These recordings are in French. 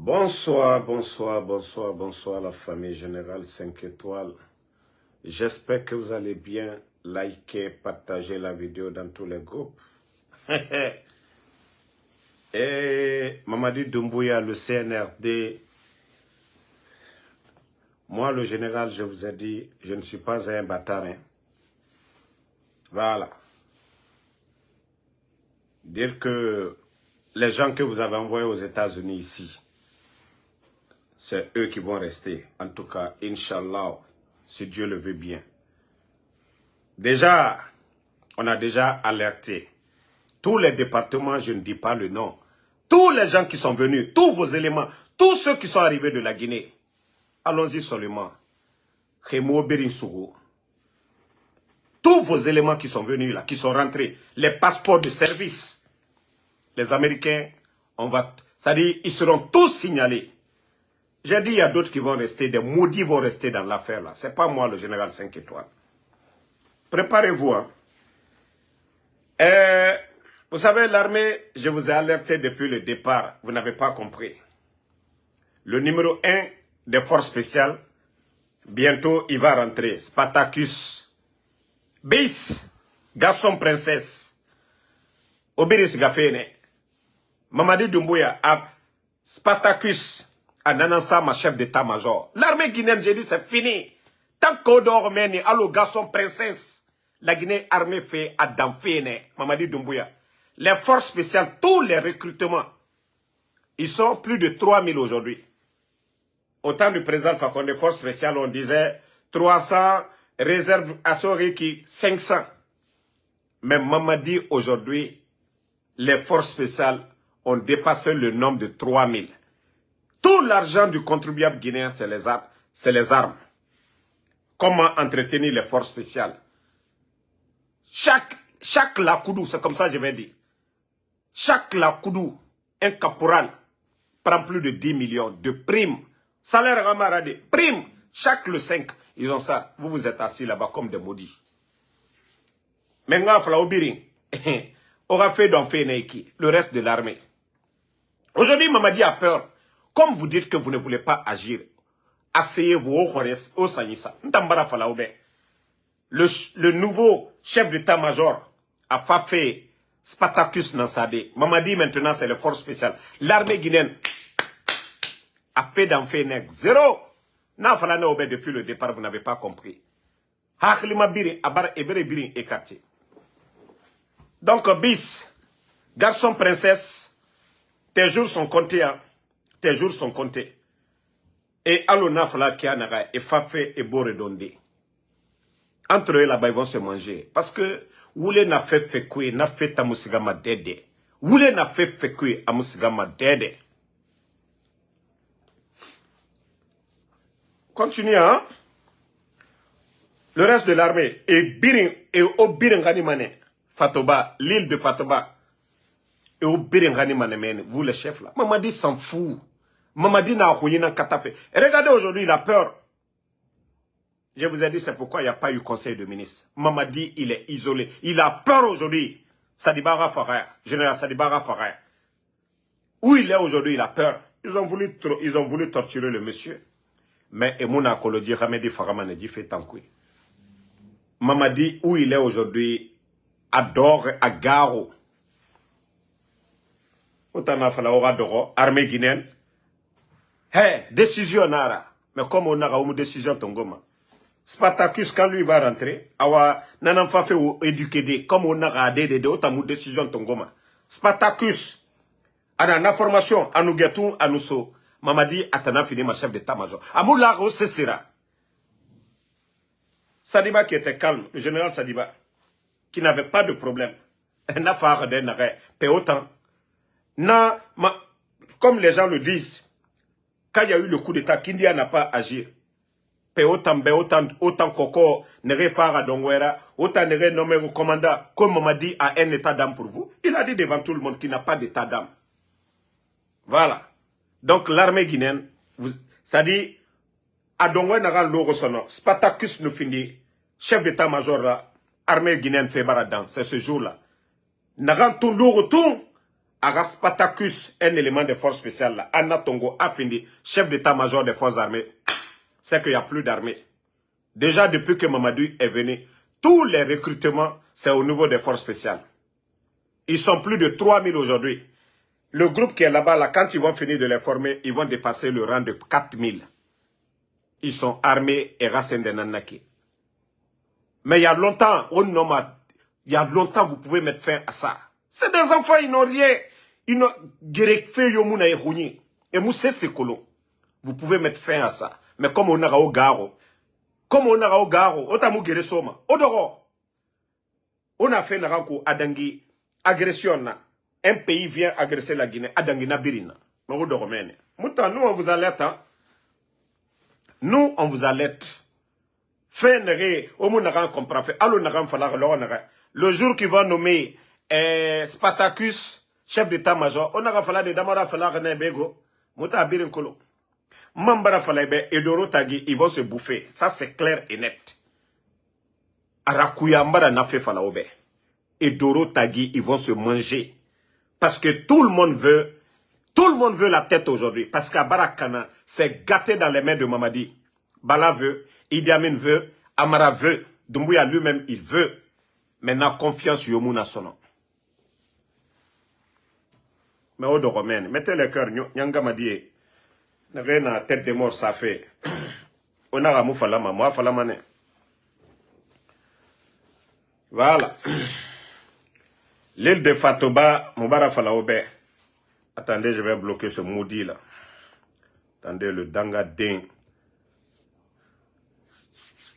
Bonsoir, bonsoir, bonsoir, bonsoir la famille générale 5 étoiles. J'espère que vous allez bien. Likez, partagez la vidéo dans tous les groupes. Et Mamadi Doumbouya, le CNRD. Moi, le général, je vous ai dit, je ne suis pas un bâtard. Hein. Voilà. Dire que les gens que vous avez envoyés aux États-Unis ici, c'est eux qui vont rester. En tout cas, Inch'Allah, si Dieu le veut bien. Déjà, on a déjà alerté. Tous les départements, je ne dis pas le nom. Tous les gens qui sont venus, tous vos éléments, tous ceux qui sont arrivés de la Guinée. Allons-y seulement. Tous vos éléments qui sont venus là, qui sont rentrés, les passeports de service, les Américains, c'est-à-dire, ils seront tous signalés. J'ai dit, il y a d'autres qui vont rester, des maudits vont rester dans l'affaire là. Ce n'est pas moi le général 5 étoiles. Préparez-vous. Hein. Vous savez, l'armée, je vous ai alerté depuis le départ, vous n'avez pas compris. Le numéro 1 des forces spéciales, bientôt il va rentrer. Spartacus, Bis, garçon princesse, Obiris Gafene, Mamadi Doumbouya, Spartacus, Ananansa, ma chef d'état-major. L'armée guinéenne, j'ai dit, c'est fini. Tant qu'on dort, allo garçon princesse, la Guinée armée fait à Damfene, Mamadi Doumbouya. Les forces spéciales, tous les recrutements, ils sont plus de 3000 aujourd'hui. Au temps du président Fakonde, les forces spéciales, on disait 300, réserve à Soriki, 500. Mais Mamadi, aujourd'hui, les forces spéciales ont dépassé le nombre de 3000. Tout l'argent du contribuable guinéen, c'est les armes. Comment entretenir les forces spéciales? Chaque lakoudou, c'est comme ça que je vais dire. Chaque lakoudou, un caporal, prend plus de 10 millions de primes. Salaire ramaradé, primes. Chaque le 5, ils ont ça. Vous vous êtes assis là-bas comme des maudits. Maintenant, Flaobirin aura fait d'en faire le reste de l'armée. Aujourd'hui, Mamadi a peur. Comme vous dites que vous ne voulez pas agir, asseyez-vous au Sanissa. Le nouveau chef d'état-major a fait Spartacus Nansade. Mamadi maintenant c'est les forces spéciales. L'armée guinéenne a fait d'en faire nègre. Zéro. Depuis le départ, vous n'avez pas compris. Donc, bis, garçon princesse, tes jours sont comptés. Hein. Tes jours sont comptés. Et Alona Fala Kianaga et Fafé et Boredondé. Entre eux là-bas, ils vont se manger. Parce que Woule n'a fait fekwe, n'a fait tamusigama dede. Woule n'a fait fekwe, amusigama dede. Continue, hein? Le reste de l'armée et Birin et Obirengani Mane, Fatoba, l'île de Fatoba, et Obirengani Mane, vous les chefs là. Mamadi s'en fout. Mamadi n'a rien katafé. Regardez aujourd'hui, il a peur. Je vous ai dit, c'est pourquoi il n'y a pas eu conseil de ministre. Mamadi, il est isolé. Il a peur aujourd'hui. Sadibara Faraya, général Sadibara Faraya. Où il est aujourd'hui, il a peur. Ils ont voulu torturer le monsieur. Mais Emouna Kolodi, Ramedi Faramane dit fait tankoui. Mamadi, où il est aujourd'hui, adore à Garo. Otana Falaora Doro, armée guinéenne. Hey, décision nara. Mais comme on a une décision tongoma. Spartacus, quand lui va rentrer, awa nanan fa fait éduquer comme on a radé de une décision tongoma. Spartacus, a une information, à nous guetou, à nous so. Mamadi atana fini ma chef d'état-major. Amoula Rose Sera. Sadiba qui était calme, le général Sadiba, qui n'avait pas de problème. N'a pas de n'arrêt. Autant. Comme les gens le disent, quand il y a eu le coup d'état, Kindia n'a pas agi. Autant Koko n'aurait pas d'ongwera, autant n'aurait nommé au commandant, comme Mamadi a un état d'âme pour vous. Il a dit devant tout le monde qu'il n'a pas d'état d'âme. Voilà. Donc l'armée guinéenne, ça dit, Adongwe n'a pas sono. Spartacus nous finit, chef d'état-major, armée guinéenne fait baradan, c'est ce jour-là. N'a pas tout le retour, Spartacus, un élément de force spéciale là, Anna Tongo, Afindi, chef d'état-major des forces armées, c'est qu'il n'y a plus d'armée. Déjà depuis que Mamadou est venu, tous les recrutements, c'est au niveau des forces spéciales. Ils sont plus de 3000 aujourd'hui. Le groupe qui est là-bas, là, quand ils vont finir de les former, ils vont dépasser le rang de 4000. Ils sont armés et racines de Nanaki. Mais il y a longtemps, il y a longtemps, vous pouvez mettre fin à ça. C'est des enfants, ils n'ont rien. Ils n'ont fait yomuna et rouni. Et moussé c'est colon. Vous pouvez mettre fin à ça. Mais comme on a au garo, otamu gere soma, odoro. On a fait naranko adangi agression na. Un pays vient agresser la Guinée, adangi nabirina. Mais odoro mene. Mouta, nous on vous alerte, hein. Nous on vous alerte. Fait nere, omu naran comprend fait. Allo naran falar le jour qu'il va nommer Spartacus, chef d'état-major, on a fallu de Damara falar nebego, mouta abirin kolo. Mambara Falebe et Doro Tagi, ils vont se bouffer. Ça, c'est clair et net. Arakuyambara n'a fait Falaobe. Et Doro Tagi, ils vont se manger. Parce que tout le monde veut la tête aujourd'hui. Parce qu'à Barakana, c'est gâté dans les mains de Mamadi. Bala veut, Idi Amin veut, Amara veut, Doumbouya lui-même, il veut. Maintenant, confiance Yomuna Sono. Mais au Doromen, mettez le cœur, Nyanga m'a dit. Na tête de mort, ça fait. On a ramou falama, moi falamane. Voilà. L'île de Fatoba, Moubara Falaobe. Attendez, je vais bloquer ce maudit là. Attendez, le Danga Ding.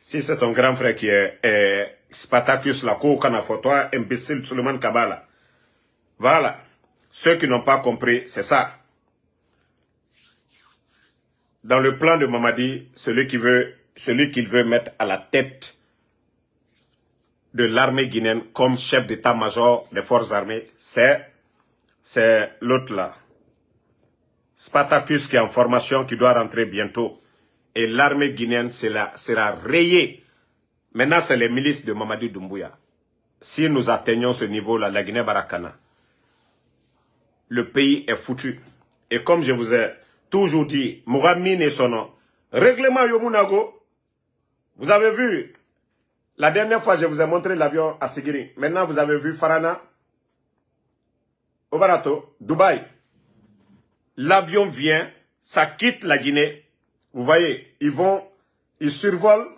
Si c'est ton grand frère qui est Spartacus la cour qu'on a photo, imbécile Suleiman Kabala. Voilà. Ceux qui n'ont pas compris, c'est ça. Dans le plan de Mamadi, celui qu'il veut mettre à la tête de l'armée guinéenne comme chef d'état-major des forces armées, c'est l'autre là. Spartacus qui est en formation, qui doit rentrer bientôt. Et l'armée guinéenne sera rayée. Maintenant, c'est les milices de Mamadi Doumbouya. Si nous atteignons ce niveau-là, la Guinée-Barakana, le pays est foutu. Et comme je vous ai toujours dit, Mouramine et son nom. Règlement Yomunago. Vous avez vu, la dernière fois, je vous ai montré l'avion à Sigiri. Maintenant, vous avez vu Farana, Obarato, Dubaï. L'avion vient, ça quitte la Guinée. Vous voyez, ils survolent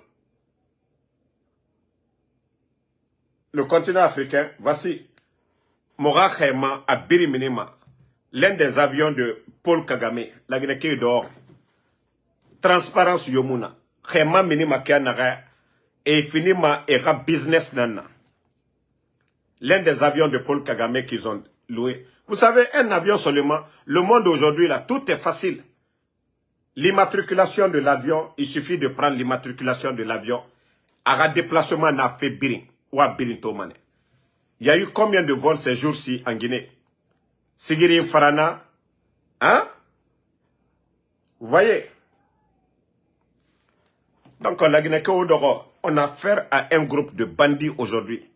le continent africain. Voici, Mora Khema à Biriminima. L'un des avions de Paul Kagame, la Guinée qui est dehors. Transparence Yomuna. Khema minima kianaga et finima era business nana. L'un des avions de Paul Kagame qu'ils ont loué. Vous savez, un avion seulement, le monde aujourd'hui là, tout est facile. L'immatriculation de l'avion, il suffit de prendre l'immatriculation de l'avion. À déplacement n'a fait birin ou à birin tomane. Il y a eu combien de vols ces jours-ci en Guinée? Sigiri Farana, hein? Vous voyez? Donc, la Guinée-Odoro, on a affaire à un groupe de bandits aujourd'hui.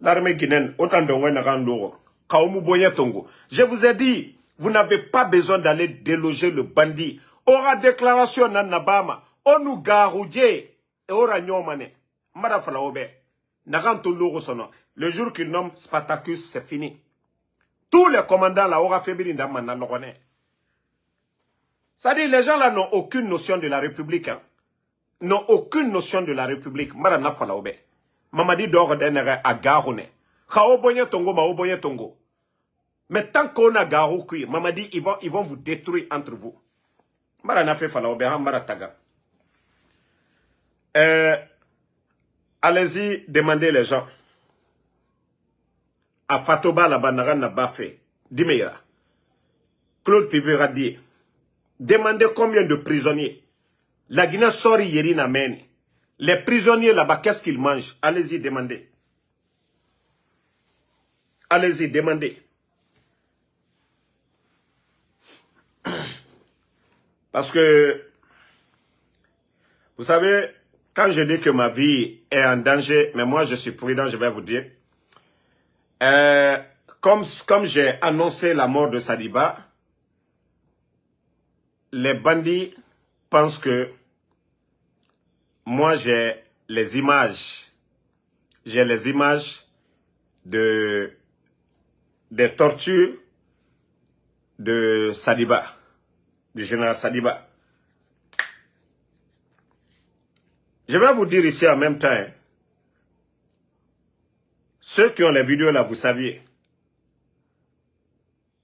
L'armée guinéenne, autant de Wenarandoro, Kaomu Boyetongo. Je vous ai dit, vous n'avez pas besoin d'aller déloger le bandit. Aura déclaration Nanabama, onu garoudje, et aura nyomane. Marafalaobe, Naranto sono. Le jour qu'il nomme Spartacus, c'est fini. Tous les commandants là aura fait birinda manalogone. C'est-à-dire, les gens là n'ont aucune notion de la République. Hein. N'ont aucune notion de la République. Marana falaobe. Mamadi dort denere à Garone. Khao boye tongo, mao boye tongo. Mais tant qu'on a Garou kui, Mamadi, ils vont vous détruire entre vous. Marana fait falaobe, marataga. Allez-y, demandez les gens. À Fatoba, la banara n'a pas fait. Dimeira. Claude Pivera dit. Demandez combien de prisonniers. La Guinée sort Yerina Mène. Les prisonniers là-bas, qu'est-ce qu'ils mangent? Allez-y, demandez. Allez-y, demandez. Parce que, vous savez, quand je dis que ma vie est en danger, mais moi je suis prudent, je vais vous dire. comme j'ai annoncé la mort de Sadiba, les bandits pensent que moi j'ai les images. J'ai les images des tortures de Sadiba, du général Sadiba. Je vais vous dire ici en même temps, hein, ceux qui ont les vidéos là, vous saviez.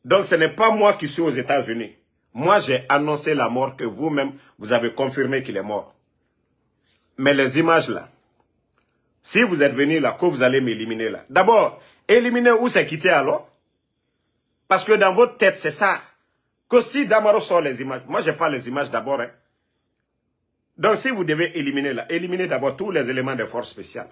Donc ce n'est pas moi qui suis aux États-Unis. Moi j'ai annoncé la mort que vous-même, vous avez confirmé qu'il est mort. Mais les images là, si vous êtes venu là, que vous allez m'éliminer là. D'abord, éliminer où c'est quitté alors? Parce que dans votre tête, c'est ça. Que si Damaro sort les images, moi je n'ai pas les images d'abord. Hein. Donc si vous devez éliminer là, éliminez d'abord tous les éléments de force spéciale.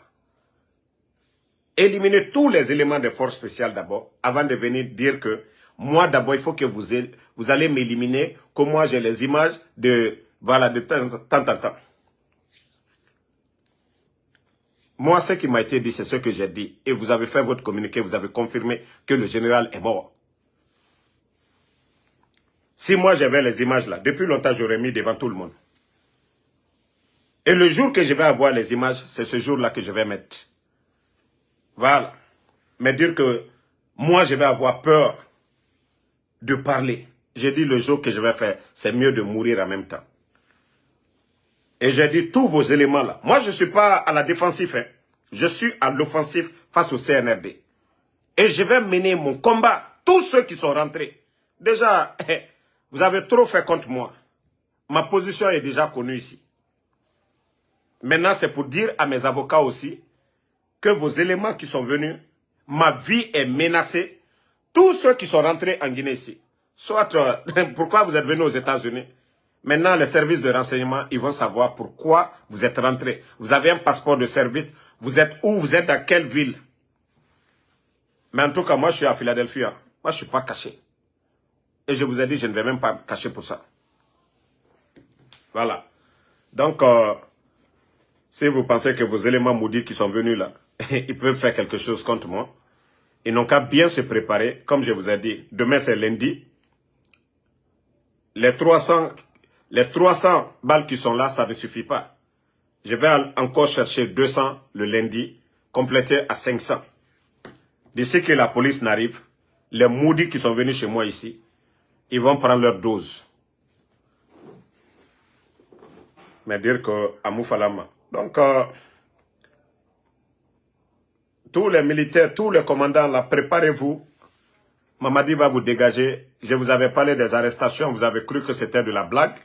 Éliminez tous les éléments de force spéciale d'abord, avant de venir dire que moi d'abord il faut que vous allez m'éliminer, que moi j'ai les images de, voilà, de temps en temps. Moi, ce qui m'a été dit, c'est ce que j'ai dit. Et vous avez fait votre communiqué, vous avez confirmé que le général est mort. Si moi j'avais les images là, depuis longtemps j'aurais mis devant tout le monde. Et le jour que je vais avoir les images, c'est ce jour-là que je vais mettre. Voilà. Mais dire que moi je vais avoir peur de parler. J'ai dit le jour que je vais faire, c'est mieux de mourir en même temps. Et j'ai dit tous vos éléments là. Moi je ne suis pas à la défensive. Hein. Je suis à l'offensive face au CNRD. Et je vais mener mon combat. Tous ceux qui sont rentrés. Déjà, vous avez trop fait contre moi. Ma position est déjà connue ici. Maintenant, c'est pour dire à mes avocats aussi que vos éléments qui sont venus, ma vie est menacée. Tous ceux qui sont rentrés en Guinée ici. Soit, pourquoi vous êtes venus aux États-Unis. Maintenant, les services de renseignement, ils vont savoir pourquoi vous êtes rentrés. Vous avez un passeport de service. Vous êtes où? Vous êtes dans quelle ville? Mais en tout cas, moi, je suis à Philadelphie. Hein. Moi, je ne suis pas caché. Et je vous ai dit, je ne vais même pas me cacher pour ça. Voilà. Donc, si vous pensez que vos éléments maudits qui sont venus là, ils peuvent faire quelque chose contre moi, ils n'ont qu'à bien se préparer. Comme je vous ai dit, demain c'est lundi. Les 300 balles qui sont là, ça ne suffit pas. Je vais encore chercher 200 le lundi, compléter à 500. D'ici que la police n'arrive, les maudits qui sont venus chez moi ici, ils vont prendre leur dose. Mais dire que à Moufalama. Donc, tous les militaires, tous les commandants là, préparez-vous. Mamadi va vous dégager. Je vous avais parlé des arrestations, vous avez cru que c'était de la blague.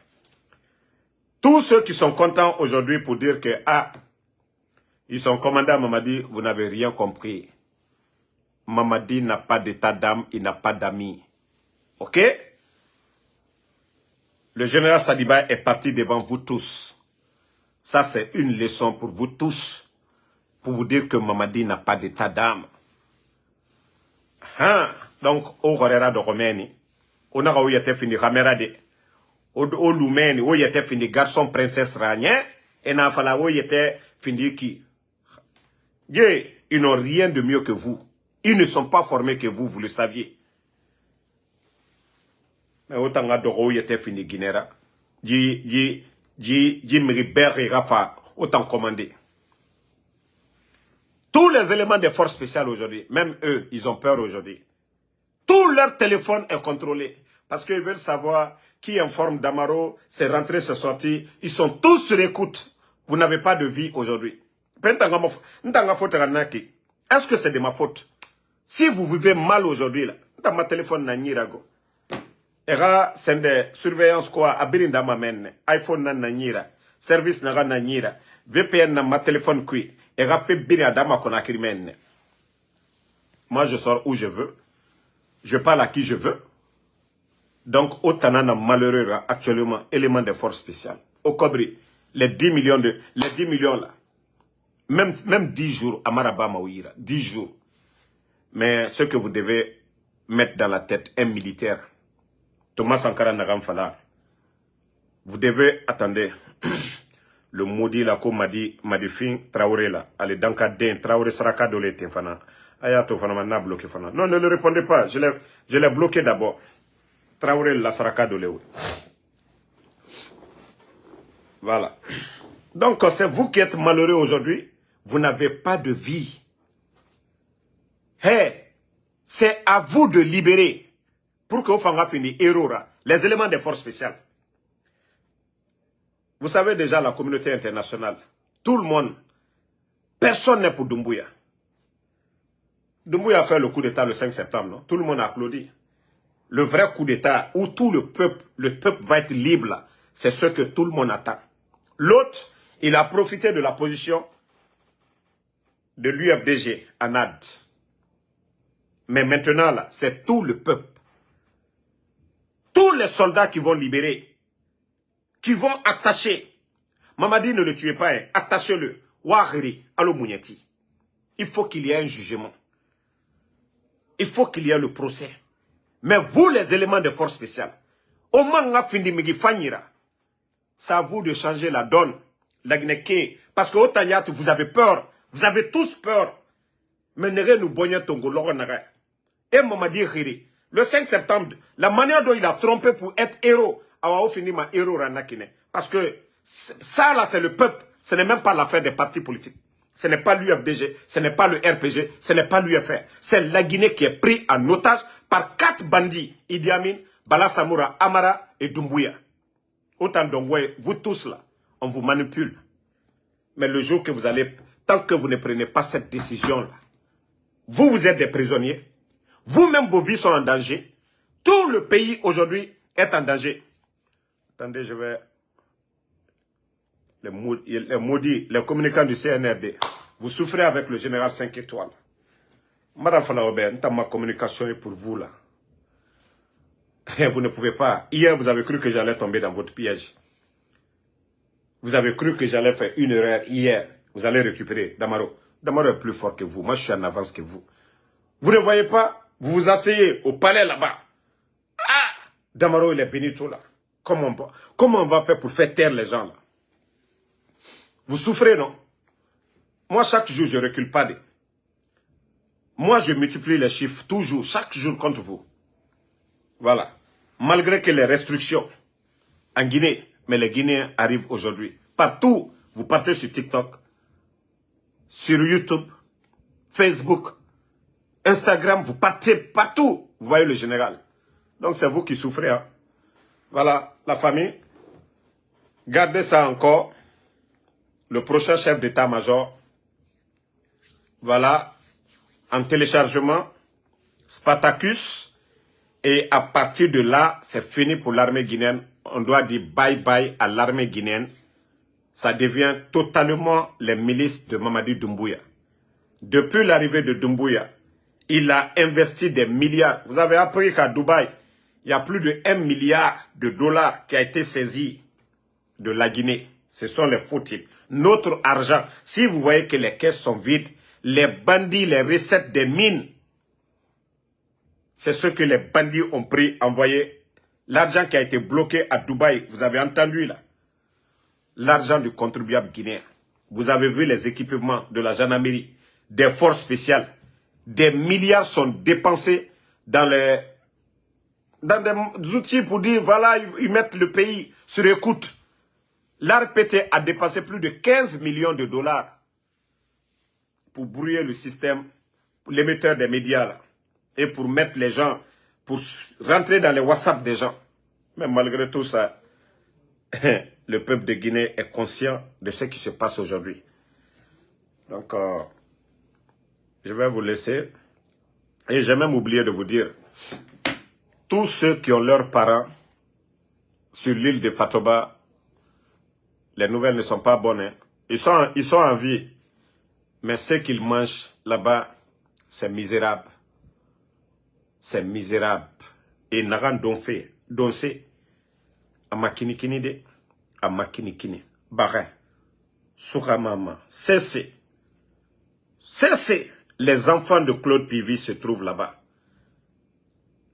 Tous ceux qui sont contents aujourd'hui pour dire que, ah, ils sont commandants Mamadi, vous n'avez rien compris. Mamadi n'a pas d'état d'âme, il n'a pas d'amis. Ok? Le général Sadiba est parti devant vous tous. Ça, c'est une leçon pour vous tous. Pour vous dire que Mamadi n'a pas d'état d'âme. Hein? Donc, au Gorera de Roménie, on a eu été fini Ramerade. Au Loumeni, où il était fini garçon princesse Ragné, et n'a fallu où il était fini qui? Ils n'ont rien de mieux que vous. Ils ne sont pas formés que vous, vous le saviez. Mais autant où il était fini Guinera, autant commandé. Tous les éléments des forces spéciales aujourd'hui, même eux, ils ont peur aujourd'hui. Tout leur téléphone est contrôlé. Parce qu'ils veulent savoir qui informe Damaro, c'est rentré, c'est sorti. Ils sont tous sur l'écoute. Vous n'avez pas de vie aujourd'hui. Est-ce que c'est de ma faute? Si vous vivez mal aujourd'hui, dans ma téléphone, c'est des surveillance quoi, abirinda ma menne, iPhone na nira, service na nira, VPN na ma téléphone qui, fait bien dama konakiri menne. Moi je sors où je veux, je parle à qui je veux. Donc autant na malheureux actuellement, élément de force spéciale. Au Kobri, les 10 millions là, même 10 jours, à Maraba Maouira, 10 jours. Mais ce que vous devez mettre dans la tête, un militaire, Thomas Sankara Nagam Fala, vous devez attendre le maudit là, comme m'a dit Madifin Traoré là, allez dans den Traoré Saraka Dole Tenfana, Ayato Fanama n'a bloqué Fana. Non, ne le répondez pas. Je l'ai bloqué d'abord. Traoré Lasaraka Dolewe. Voilà. Donc, c'est vous qui êtes malheureux aujourd'hui. Vous n'avez pas de vie. Hey, c'est à vous de libérer, pour que vous fassiez fini, Erora, les éléments des forces spéciales. Vous savez déjà la communauté internationale. Tout le monde. Personne n'est pour Doumbouya. Doumbouya a fait le coup d'État le 5 septembre, non? Tout le monde a applaudi. Le vrai coup d'État où tout le peuple va être libre, c'est ce que tout le monde attend. L'autre, il a profité de la position de l'UFDG à NAD. Mais maintenant, là, c'est tout le peuple. Tous les soldats qui vont libérer, qui vont attacher. Mamadi, ne le tuez pas, hein. Attachez-le. Wahiri, Alo Mouniati. Il faut qu'il y ait un jugement. Il faut qu'il y ait le procès. Mais vous, les éléments de force spéciale, au moins, c'est à vous de changer la donne. Parce que au Tanyat, vous avez peur. Vous avez tous peur. Mais nous bonne tongo l'oronare. Et Mamadi Khiri, le 5 septembre, la manière dont il a trompé pour être héros, a fini ma héros Ranakine. Parce que ça là, c'est le peuple. Ce n'est même pas l'affaire des partis politiques. Ce n'est pas l'UFDG, ce n'est pas le RPG, ce n'est pas l'UFR. C'est la Guinée qui est prise en otage par 4 bandits. Idi Amin, Bala Samoura, Amara et Doumbouya. Autant d'Ongoué, vous tous là, on vous manipule. Mais le jour que vous allez, tant que vous ne prenez pas cette décision-là, vous êtes des prisonniers. Vous-même, vos vies sont en danger. Tout le pays aujourd'hui est en danger. Attendez, je vais... Les maudits, les communicants du CNRD, vous souffrez avec le général 5 étoiles. Madame Fanaoben, ma communication est pour vous là. Vous ne pouvez pas. Hier, vous avez cru que j'allais tomber dans votre piège. Vous avez cru que j'allais faire une erreur hier. Vous allez récupérer Damaro. Damaro est plus fort que vous. Moi, je suis en avance que vous. Vous ne voyez pas? Vous vous asseyez au palais là-bas. Ah! Damaro, il est béni tout là. Comment on va faire pour faire taire les gens là? Vous souffrez, non? Moi, chaque jour, je ne recule pas. Moi, je multiplie les chiffres toujours, chaque jour contre vous. Voilà. Malgré que les restrictions en Guinée, mais les Guinéens arrivent aujourd'hui. Partout, vous partez sur TikTok, sur YouTube, Facebook, Instagram, vous partez partout. Vous voyez le général. Donc, c'est vous qui souffrez. Hein. Voilà, la famille. Gardez ça encore. Le prochain chef d'état-major, voilà, en téléchargement, Spartacus, et à partir de là, c'est fini pour l'armée guinéenne. On doit dire bye-bye à l'armée guinéenne. Ça devient totalement les milices de Mamadi Doumbouya. Depuis l'arrivée de Doumbouya, il a investi des milliards. Vous avez appris qu'à Dubaï, il y a plus de 1 milliard de dollars qui a été saisi de la Guinée. Ce sont les faux types. Notre argent, si vous voyez que les caisses sont vides, les bandits, les recettes des mines, c'est ce que les bandits ont pris, envoyé. L'argent qui a été bloqué à Dubaï, vous avez entendu là. L'argent du contribuable guinéen. Vous avez vu les équipements de la gendarmerie, des forces spéciales. Des milliards sont dépensés dans des outils pour dire, voilà, ils mettent le pays sur écoute. L'ARPT a dépassé plus de 15 millions de dollars pour brouiller le système, l'émetteur des médias là, et pour mettre les gens, pour rentrer dans les WhatsApp des gens. Mais malgré tout ça, le peuple de Guinée est conscient de ce qui se passe aujourd'hui. Donc, je vais vous laisser. Et j'ai même oublié de vous dire, tous ceux qui ont leurs parents sur l'île de Fatoba, les nouvelles ne sont pas bonnes. Hein. Ils sont en vie. Mais ce qu'ils mangent là-bas, c'est misérable. C'est misérable. Et Naran Donfé, Donsé, à Makinikini de, à Makinikini, Barin, Soukamama, cessez. Cessez. Les enfants de Claude Pivi se trouvent là-bas.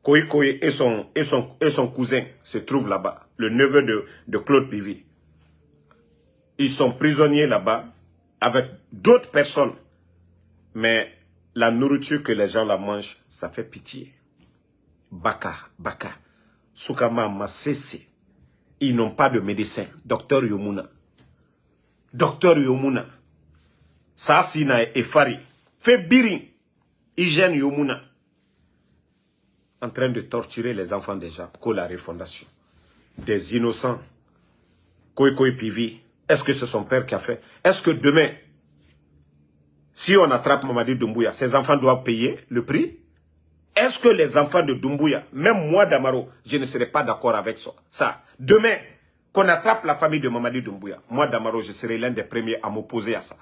Koï et son cousin se trouvent là-bas. Le neveu de Claude Pivi. Ils sont prisonniers là-bas avec d'autres personnes. Mais la nourriture que les gens la mangent, ça fait pitié. Baka, Baka, Soukama, Massese, ils n'ont pas de médecin. Docteur Yomuna. Docteur Yomuna. Saasina et Fari. Fait Biri. Hygiène Yomuna. En train de torturer les enfants des gens. Pour la refondation. Des innocents. Koikoi Pivi. Est-ce que c'est son père qui a fait? Est-ce que demain, si on attrape Mamadi Doumbouya, ces enfants doivent payer le prix? Est-ce que les enfants de Doumbouya, même moi Damaro, je ne serai pas d'accord avec ça. Demain, qu'on attrape la famille de Mamadi Doumbouya, moi Damaro, je serai l'un des premiers à m'opposer à ça.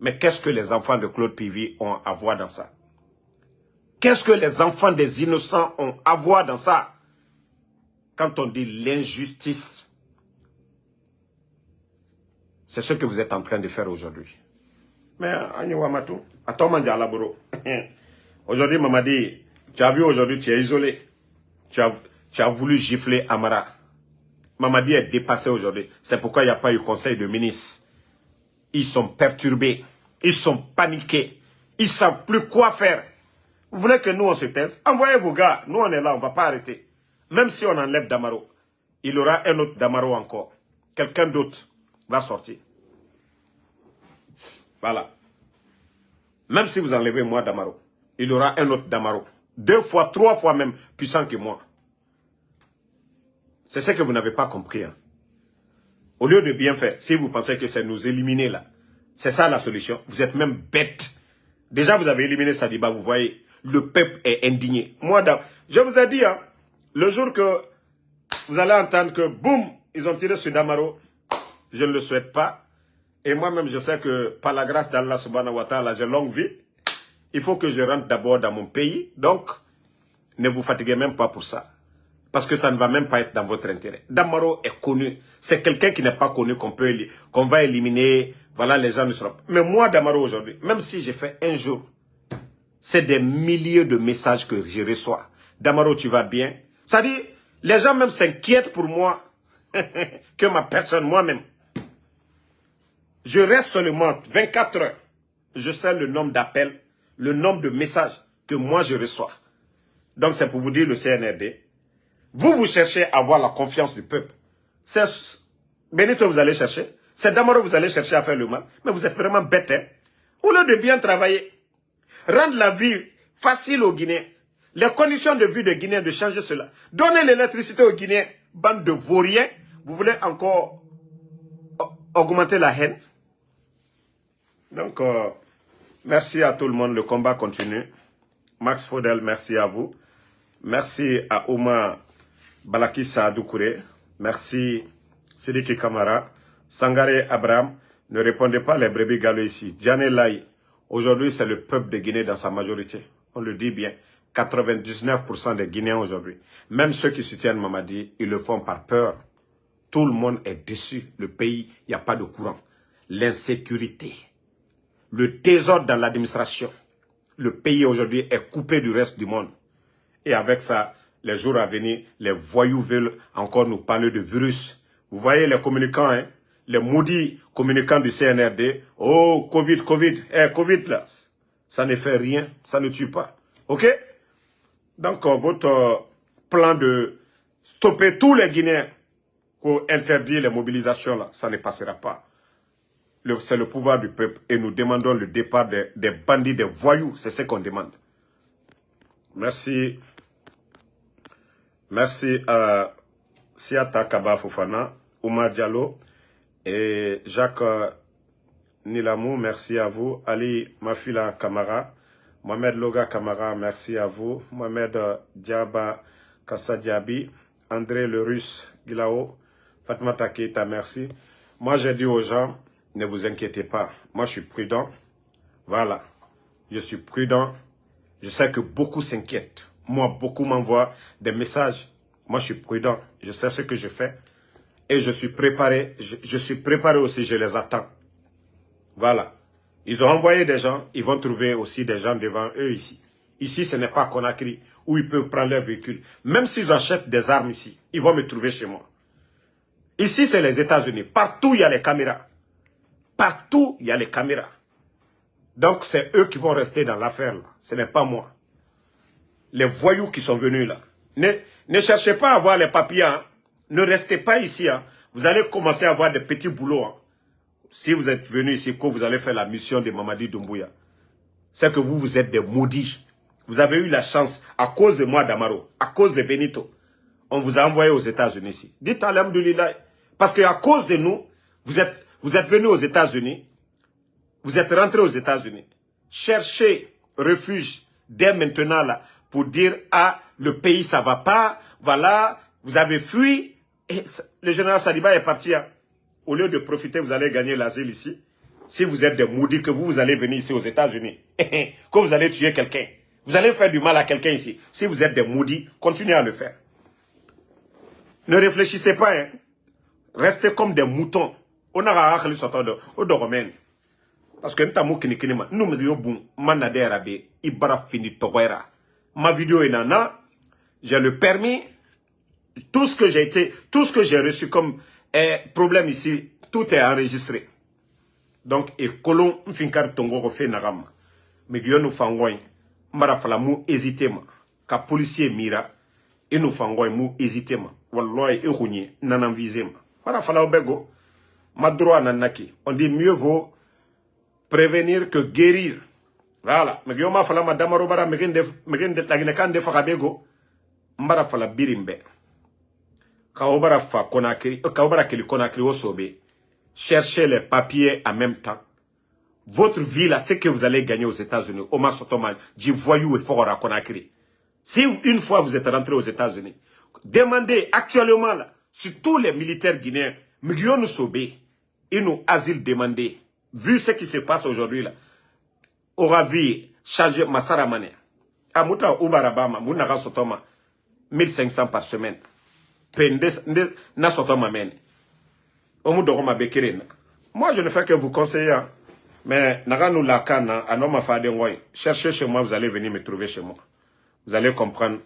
Mais qu'est-ce que les enfants de Claude Pivi ont à voir dans ça? Qu'est-ce que les enfants des innocents ont à voir dans ça? Quand on dit l'injustice, c'est ce que vous êtes en train de faire aujourd'hui. Mais, Agniwamatou, à ton mandjalaboro. Aujourd'hui, Mamadi, tu as vu aujourd'hui, tu es isolé. Tu as voulu gifler Amara. Mamadi est dépassé aujourd'hui. C'est pourquoi il n'y a pas eu conseil de ministre. Ils sont perturbés. Ils sont paniqués. Ils ne savent plus quoi faire. Vous voulez que nous, on se taise? Envoyez vos gars. Nous, on est là, on ne va pas arrêter. Même si on enlève Damaro, il y aura un autre Damaro encore. Quelqu'un d'autre va sortir. Voilà. Même si vous enlevez moi Damaro, il y aura un autre Damaro. 2 fois, 3 fois même puissant que moi. C'est ce que vous n'avez pas compris. Hein. Au lieu de bien faire, si vous pensez que c'est nous éliminer là, c'est ça la solution. Vous êtes même bête. Déjà, vous avez éliminé Sadiba, vous voyez, le peuple est indigné. Moi, je vous ai dit, hein, le jour que vous allez entendre que, boum, ils ont tiré sur Damaro, je ne le souhaite pas. Et moi-même, je sais que par la grâce d'Allah subhanahu wa ta'ala, j'ai longue vie. Il faut que je rentre d'abord dans mon pays. Donc, ne vous fatiguez même pas pour ça. Parce que ça ne va même pas être dans votre intérêt. Damaro est connu. C'est quelqu'un qui n'est pas connu qu'on va éliminer. Voilà, les gens ne seront pas. Mais moi, Damaro, aujourd'hui, même si j'ai fait un jour, c'est des milliers de messages que je reçois. Damaro, tu vas bien? Ça dit, les gens même s'inquiètent pour moi que ma personne, moi-même. Je reste seulement 24 heures. Je sais le nombre d'appels, le nombre de messages que moi je reçois. Donc c'est pour vous dire le CNRD. Vous cherchez à avoir la confiance du peuple. C'est Benito vous allez chercher. C'est Damaro vous allez chercher à faire le mal. Mais vous êtes vraiment bête. Hein? Au lieu de bien travailler, rendre la vie facile aux Guinéens, les conditions de vie des Guinéens, de changer cela. Donner l'électricité aux Guinéens, bande de vauriens. Vous voulez encore augmenter la haine? Donc, merci à tout le monde. Le combat continue. Max Faudel, merci à vous. Merci à Ouma Balaki Saadoukouré. Merci Sidiki Kamara. Sangaré Abraham. Ne répondez pas les brebis galeux ici. Djane Lai. Aujourd'hui, c'est le peuple de Guinée dans sa majorité. On le dit bien. 99% des Guinéens aujourd'hui. Même ceux qui soutiennent Mamadi, ils le font par peur. Tout le monde est déçu. Le pays, il n'y a pas de courant. L'insécurité. Le désordre dans l'administration. Le pays aujourd'hui est coupé du reste du monde. Et avec ça, les jours à venir, les voyous veulent encore nous parler de virus. Vous voyez les communicants, hein? Les maudits communicants du CNRD. Oh, Covid, Covid. Covid là, ça ne fait rien, ça ne tue pas. Ok? Donc, votre plan de stopper tous les Guinéens pour interdire les mobilisations là, ça ne passera pas. C'est le pouvoir du peuple et nous demandons le départ des bandits, des voyous. C'est ce qu'on demande. Merci. Merci à Siata Kaba Fofana, Oumar Diallo et Jacques Nilamou. Merci à vous. Ali Mafila Kamara, Mohamed Loga Kamara, merci à vous. Mohamed Diaba Kassadiabi, André le Russe Gilao, Fatma Keita, merci. Moi, j'ai dit aux gens, ne vous inquiétez pas. Moi, je suis prudent. Voilà. Je suis prudent. Je sais que beaucoup s'inquiètent. Moi, beaucoup m'envoient des messages. Moi, je suis prudent. Je sais ce que je fais. Et je suis préparé. Je suis préparé aussi. Je les attends. Voilà. Ils ont envoyé des gens. Ils vont trouver aussi des gens devant eux ici. Ici, ce n'est pas Conakry où ils peuvent prendre leur véhicule. Même s'ils achètent des armes ici, ils vont me trouver chez moi. Ici, c'est les États-Unis. Partout, il y a les caméras. Partout, il y a les caméras. Donc, c'est eux qui vont rester dans l'affaire, là. Ce n'est pas moi. Les voyous qui sont venus, là. Ne cherchez pas à avoir les papiers, hein. Ne restez pas ici, hein. Vous allez commencer à avoir des petits boulots, hein. Si vous êtes venus ici, que vous allez faire la mission de Mamadi Doumbouya, c'est que vous êtes des maudits. Vous avez eu la chance, à cause de moi, Damaro, à cause de Benito, on vous a envoyé aux États-Unis ici. Dites alhamdoulilah. Parce qu'à cause de nous, vous êtes venus aux États-Unis, vous êtes rentrés aux États-Unis. Cherchez refuge dès maintenant là, pour dire, ah, le pays ça va pas, voilà, vous avez fui, et le général Saliba est parti, hein. Au lieu de profiter, vous allez gagner l'asile ici. Si vous êtes des maudits, que vous allez venir ici aux États-Unis, que vous allez tuer quelqu'un, vous allez faire du mal à quelqu'un ici. Si vous êtes des maudits, continuez à le faire. Ne réfléchissez pas, hein. Restez comme des moutons. On a un de parce que ma vidéo est nana, j'ai le permis, tout ce que j'ai reçu comme problème ici, tout est enregistré. Donc, et colon, m'finkar tongo refait nagam. Mais Dieu nous fangoy, mara fala mou hésité ma. Ka policier mira, et nous fangoy mou hésité ma. Wallahi et rougné, nanan visé ma. Mara fala obego, ma droit nanaki. On dit mieux vaut prévenir que guérir. Voilà. Mais Dieu m'a fala ma damaro bara, megende laginekande fakabego, mara fala birimbe. Kaobara fa konakri, kaobara keli konakri osobe. Cherchez les papiers en même temps. Votre vie là, c'est que vous allez gagner aux États-Unis. Oma Sotoma, du voyou et fort à Conakry. Si une fois vous êtes rentré aux États-Unis, demandez actuellement là, sur tous les militaires guinéens, Migyonu Sobé, ils nous asile demandé. Vu ce qui se passe aujourd'hui là, aura vu changer Massara Mané. Amuta Ubarabama, Munara Sotoma, 1500 par semaine. Pendes, na Sotoma Mene. Moi, je ne fais que vous conseiller. Mais, nous la canne, cherchez chez moi, vous allez venir me trouver chez moi. Vous allez comprendre.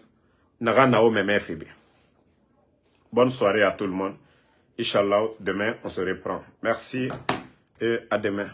Bonne soirée à tout le monde. Inch'Allah, demain, on se reprend. Merci et à demain.